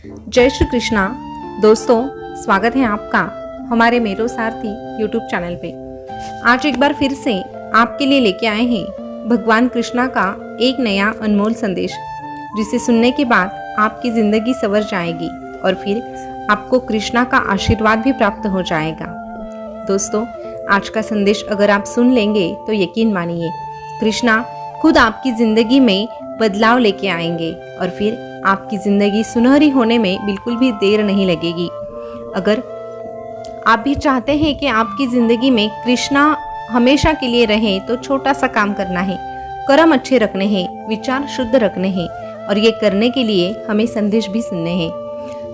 जय श्री कृष्णा। दोस्तों, स्वागत है आपका हमारे मेरो सारथी यूट्यूब चैनल पे। आज एक बार फिर से आपके लिए लेके आए हैं भगवान कृष्णा का एक नया अनमोल संदेश, जिसे सुनने के बाद आपकी ज़िंदगी संवर जाएगी और फिर आपको कृष्णा का आशीर्वाद भी प्राप्त हो जाएगा। दोस्तों, आज का संदेश अगर आप सुन लेंगे तो यकीन मानिए कृष्णा खुद आपकी ज़िंदगी में बदलाव लेके आएंगे और फिर आपकी ज़िंदगी सुनहरी होने में बिल्कुल भी देर नहीं लगेगी। अगर आप भी चाहते हैं कि आपकी ज़िंदगी में कृष्णा हमेशा के लिए रहे तो छोटा सा काम करना है, कर्म अच्छे रखने हैं, विचार शुद्ध रखने हैं और ये करने के लिए हमें संदेश भी सुनने हैं,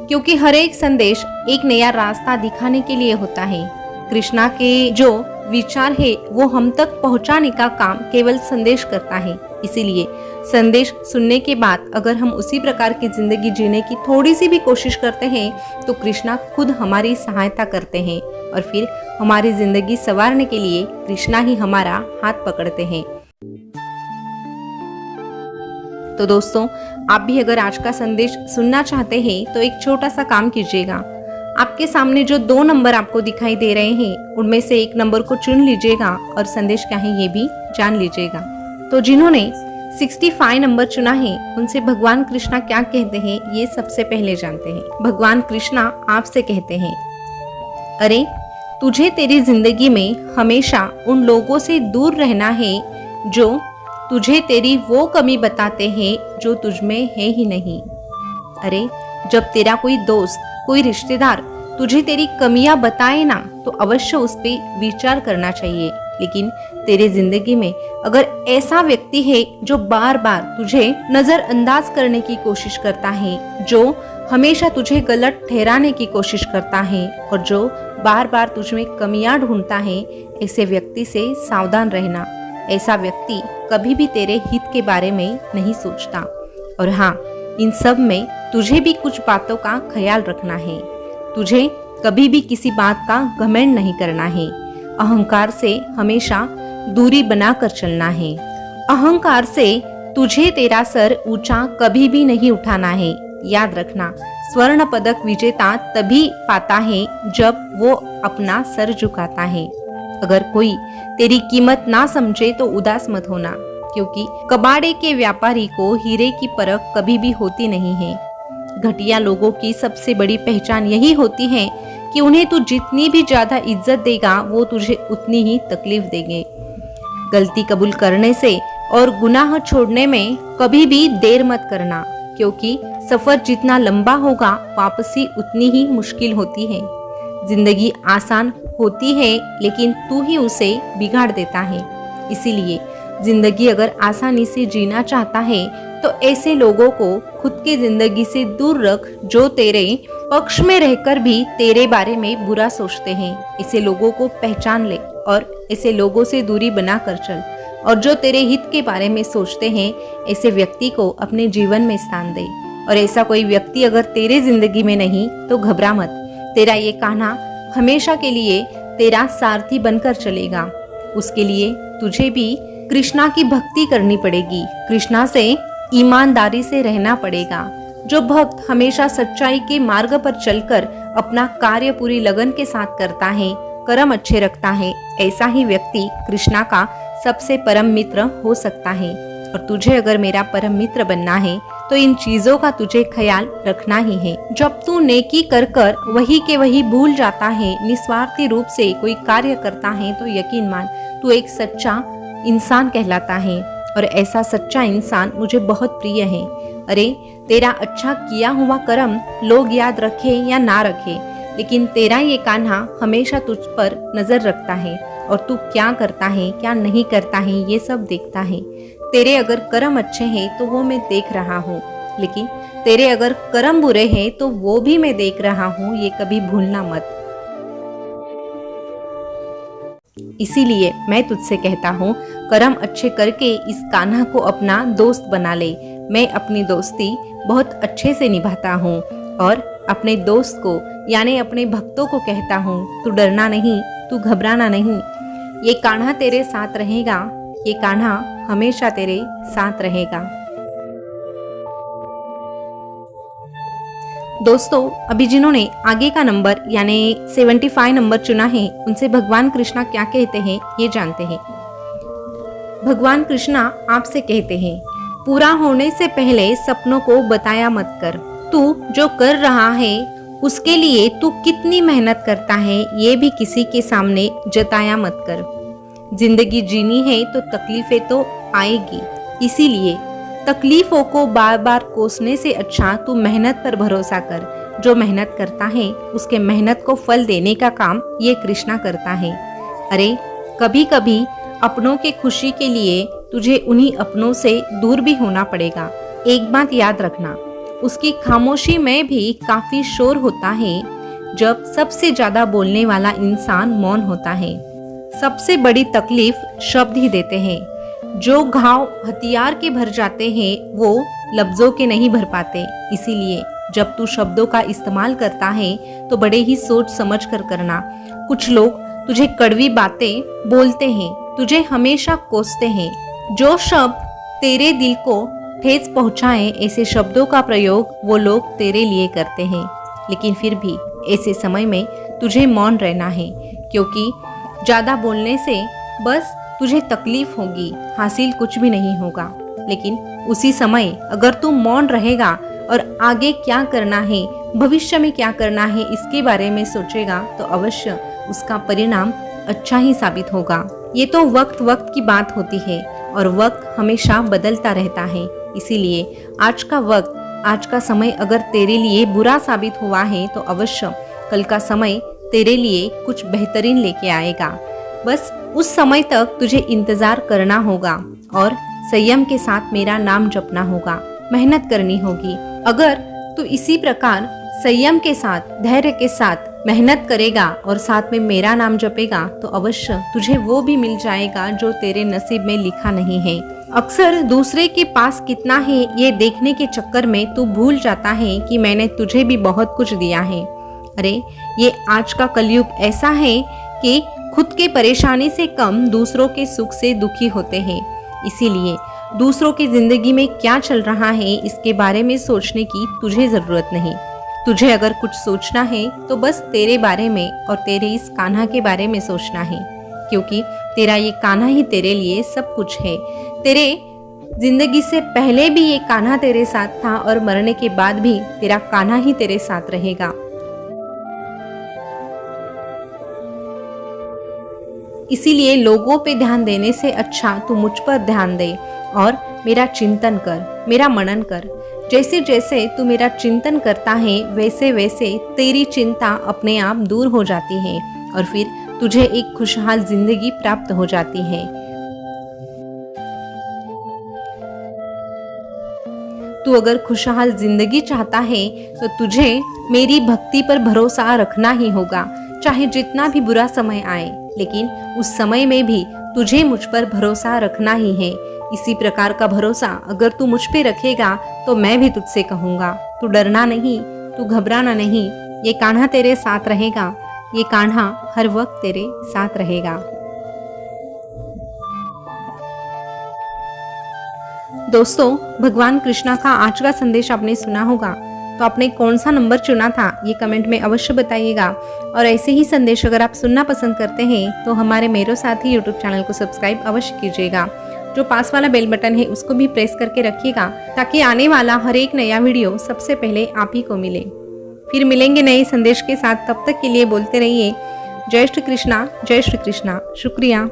क्योंकि हर एक संदेश एक नया रास्ता दिखाने के लिए होता है। कृष्णा के जो विचार है वो हम तक पहुंचाने का काम केवल संदेश करता है। इसीलिए संदेश सुनने के बाद अगर हम उसी प्रकार की जिंदगी जीने की थोड़ी सी भी कोशिश करते हैं तो कृष्णा खुद हमारी सहायता करते हैं और फिर हमारी जिंदगी संवारने के लिए कृष्णा ही हमारा हाथ पकड़ते हैं। तो दोस्तों, आप भी अगर आज का संदेश सुनना चाहते हैं तो एक छोटा सा काम कीजिएगा। आपके सामने जो 2 नंबर आपको दिखाई दे रहे हैं उनमें से एक नंबर को चुन लीजिएगा और संदेश क्या है ये भी जान लीजिएगा। तो जिन्होंने 65 नंबर चुना है उनसे भगवान कृष्णा क्या कहते हैं ये सबसे पहले जानते हैं। भगवान कृष्णा आपसे कहते हैं, अरे तुझे तेरी जिंदगी में हमेशा उन लोगों से दूर रहना है जो तुझे तेरी वो कमी बताते हैं जो तुझमें है ही नहीं। अरे जब तेरा कोई दोस्त, कोई रिश्तेदार तुझे तेरी कमियां बताए ना तो अवश्य उस पर विचार करना चाहिए। लेकिन तेरे जिंदगी में अगर ऐसा व्यक्ति है जो बार बार तुझे नजरअंदाज करने की कोशिश करता है, जो हमेशा तुझे गलत ठहराने की कोशिश करता है और जो बार बार तुझमें कमियां ढूंढता है, ऐसे व्यक्ति से सावधान रहना। ऐसा व्यक्ति कभी भी तेरे हित के बारे में नहीं सोचता। और हाँ, इन सब में तुझे भी कुछ बातों का ख्याल रखना है। तुझे कभी भी किसी बात का घमंड नहीं करना है। अहंकार से हमेशा दूरी बनाकर चलना है। अहंकार से तुझे तेरा सर ऊंचा कभी भी नहीं उठाना है। याद रखना, स्वर्ण पदक विजेता तभी पाता है जब वो अपना सर झुकाता है। अगर कोई तेरी कीमत ना समझे तो उदास मत होना, क्योंकि कबाड़े के व्यापारी को हीरे की परख कभी भी होती नहीं है। घटिया लोगों की सबसे बड़ी पहचान यही होती है कि उन्हें तू जितनी भी ज्यादा इज्जत देगा वो तुझे उतनी ही तकलीफ देंगे। गलती कबूल करने से और गुनाह छोड़ने में कभी भी देर मत करना, क्योंकि सफर जितना लंबा होगा वापसी उतनी ही मुश्किल होती है। जिंदगी आसान होती है लेकिन तू ही उसे बिगाड़ देता है। इसीलिए जिंदगी अगर आसानी से जीना चाहता है तो ऐसे लोगों को खुद की जिंदगी से दूर रख जो तेरे पक्ष में रहकर भी तेरे बारे में बुरा सोचते हैं। ऐसे लोगों को पहचान ले और ऐसे लोगों से दूरी बना कर चल, और जो तेरे हित के बारे में सोचते हैं ऐसे व्यक्ति को अपने जीवन में स्थान दे। और ऐसा कोई व्यक्ति अगर तेरे जिंदगी में नहीं तो घबरा मत, तेरा ये कान्हा हमेशा के लिए तेरा सारथी बनकर चलेगा। उसके लिए तुझे भी कृष्णा की भक्ति करनी पड़ेगी, कृष्णा से ईमानदारी से रहना पड़ेगा। जो भक्त हमेशा सच्चाई के मार्ग पर चलकर अपना कार्य पूरी लगन के साथ करता है, कर्म अच्छे रखता है, ऐसा ही व्यक्ति कृष्णा का सबसे परम मित्र हो सकता है। और तुझे अगर मेरा परम मित्र बनना है तो इन चीजों का तुझे ख्याल रखना ही है। जब तू नेकी कर कर वही के वही भूल जाता है, निस्वार्थी रूप से कोई कार्य करता है, तो यकीन मान तू एक सच्चा इंसान कहलाता है। और ऐसा सच्चा इंसान मुझे बहुत प्रिय है। अरे तेरा अच्छा किया हुआ कर्म लोग याद रखे या ना रखे, लेकिन तेरा ये कान्हा हमेशा तुझ पर नजर रखता है और तू क्या करता है क्या नहीं करता है ये सब देखता है। तेरे अगर कर्म अच्छे हैं तो वो मैं देख रहा हूँ, लेकिन तेरे अगर कर्म बुरे हैं तो वो भी मैं देख रहा हूँ, ये कभी भूलना मत। इसीलिए मैं तुझसे कहता हूँ, कर्म अच्छे करके इस कान्हा को अपना दोस्त बना ले। मैं अपनी दोस्ती बहुत अच्छे से निभाता हूँ और अपने दोस्त को यानी अपने भक्तों को कहता हूँ, तू डरना नहीं, तू घबराना नहीं, ये कान्हा तेरे साथ रहेगा, ये कान्हा हमेशा तेरे साथ रहेगा। दोस्तों, अभी जिन्होंने आगे का नंबर यानी 75 नंबर चुना है, उनसे भगवान कृष्णा क्या कहते हैं ये जानते हैं। भगवान कृष्णा आपसे कहते हैं, पूरा होने से पहले सपनों को बताया मत कर। तू जो कर रहा है उसके लिए तू कितनी मेहनत करता है ये भी किसी के सामने जताया मत कर। जिंदगी जीनी है तो तकलीफें तो आएगी, इसीलिए तकलीफों को बार बार कोसने से अच्छा तू मेहनत पर भरोसा कर। जो मेहनत करता है उसके मेहनत को फल देने का काम ये कृष्णा करता है। अरे कभी कभी अपनों के खुशी के लिए तुझे उन्हीं अपनों से दूर भी होना पड़ेगा। एक बात याद रखना, उसकी खामोशी में भी काफी शोर होता है जब सबसे ज्यादा बोलने वाला इंसान मौन होता है। सबसे बड़ी तकलीफ शब्द ही देते हैं। जो घाव हथियार के भर जाते हैं वो लफ्जों के नहीं भर पाते। इसीलिए जब तू शब्दों का इस्तेमाल करता है तो बड़े ही सोच समझ कर करना। कुछ लोग तुझे कड़वी बातें बोलते हैं, तुझे हमेशा कोसते हैं। जो शब्द तेरे दिल को ठेस पहुंचाए, ऐसे शब्दों का प्रयोग वो लोग तेरे लिए करते हैं। लेकिन फिर भी ऐसे समय में तुझे मौन रहना है, क्योंकि ज्यादा बोलने से बस तुझे तकलीफ होगी, हासिल कुछ भी नहीं होगा। लेकिन उसी समय अगर तू मौन रहेगा और आगे क्या करना है, भविष्य में क्या करना है इसके बारे में सोचेगा तो अवश्य उसका परिणाम अच्छा ही साबित होगा। ये तो वक्त वक्त की बात होती है और वक्त हमेशा बदलता रहता है। इसीलिए आज का वक्त, आज का समय अगर तेरे लिए बुरा साबित हुआ है तो अवश्य कल का समय तेरे लिए कुछ बेहतरीन लेके आएगा। बस उस समय तक तुझे इंतजार करना होगा और संयम के साथ मेरा नाम जपना होगा, मेहनत करनी होगी। अगर तू इसी प्रकार संयम के साथ, धैर्य के साथ मेहनत करेगा और साथ में मेरा नाम जपेगा तो अवश्य तुझे वो भी मिल जाएगा जो तेरे नसीब में लिखा नहीं है। अक्सर दूसरे के पास कितना है ये देखने के चक्कर में तू भूल जाता है कि मैंने तुझे भी बहुत कुछ दिया है। अरे ये आज का कलयुग ऐसा है कि खुद के परेशानी से कम दूसरों के सुख से दुखी होते हैं। इसीलिए दूसरों की जिंदगी में क्या चल रहा है इसके बारे में सोचने की तुझे जरूरत नहीं। तुझे अगर कुछ सोचना है तो बस तेरे बारे में और तेरे इस कान्हा के बारे में सोचना है, क्योंकि तेरा ये कान्हा ही तेरे लिए सब कुछ है। तेरे जिंदगी से पहले भी ये कान्हा तेरे साथ था और मरने के बाद भी तेरा कान्हा ही तेरे साथ रहेगा। इसीलिए लोगों पे ध्यान देने से अच्छा तू मुझ पर ध्यान दे और मेरा चिंतन कर, मेरा मनन कर। जैसे जैसे तू मेरा चिंतन करता है वैसे वैसे तेरी चिंता अपने आप दूर हो जाती है और फिर तुझे एक खुशहाल जिंदगी प्राप्त हो जाती है। तू अगर खुशहाल जिंदगी चाहता है तो तुझे मेरी भक्ति पर भरोसा रखना ही होगा, चाहे जितना भी बुरा समय आए, लेकिन उस समय में भी तुझे मुझ पर भरोसा रखना ही है। इसी प्रकार का भरोसा अगर तू मुझ पे रखेगा तो मैं भी तुझसे कहूँगा, तू डरना नहीं, तू घबराना नहीं। ये कान्हा तेरे साथ रहेगा, ये कान्हा हर वक्त तेरे साथ रहेगा। दोस्तों, भगवान कृष्णा का आज का संदेश आपने सुना होगा, तो आपने कौन सा नंबर चुना था ये कमेंट में अवश्य बताइएगा। और ऐसे ही संदेश अगर आप सुनना पसंद करते हैं तो हमारे मेरे साथी यूट्यूब चैनल को सब्सक्राइब अवश्य कीजिएगा। जो पास वाला बेल बटन है उसको भी प्रेस करके रखिएगा ताकि आने वाला हर एक नया वीडियो सबसे पहले आप ही को मिले। फिर मिलेंगे नए संदेश के साथ, तब तक के लिए बोलते रहिए जय श्री कृष्णा, जय श्री कृष्णा। शुक्रिया।